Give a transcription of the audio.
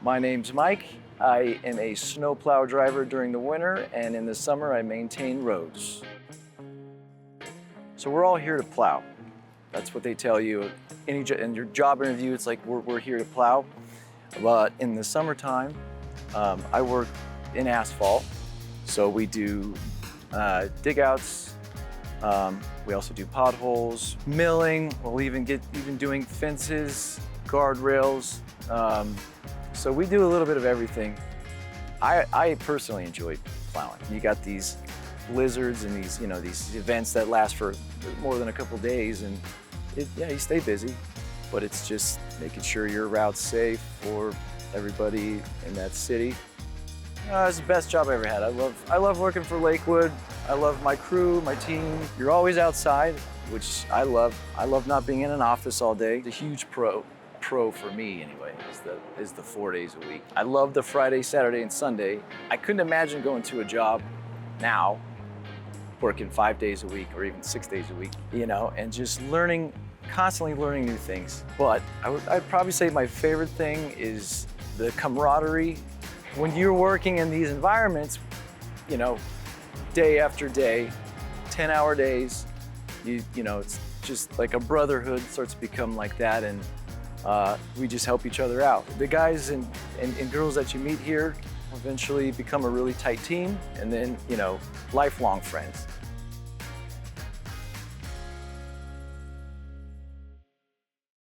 My name's Mike. I am a snowplow driver during the winter, and in the summer I maintain roads. So we're all here to plow. That's what they tell you. In your job interview, it's like we're here to plow. But in the summertime, I work in asphalt. So we do dig outs. We also do potholes, milling. We'll even doing fences, guardrails. So we do a little bit of everything. I personally enjoy plowing. You got these blizzards and these events that last for more than a couple days, and you stay busy, but it's just making sure your route's safe for everybody in that city. It's the best job I ever had. I love working for Lakewood. I love my crew, my team. You're always outside, which I love. I love not being in an office all day. The huge pro for me anyway is the 4 days a week. I love the Friday, Saturday, and Sunday. I couldn't imagine going to a job now working 5 days a week or even 6 days a week, and just constantly learning new things. But I'd probably say my favorite thing is the camaraderie. When you're working in these environments, day after day, 10-hour days, it's just like a brotherhood starts to become like that, and we just help each other out. The guys and girls that you meet here eventually become a really tight team, and then, lifelong friends.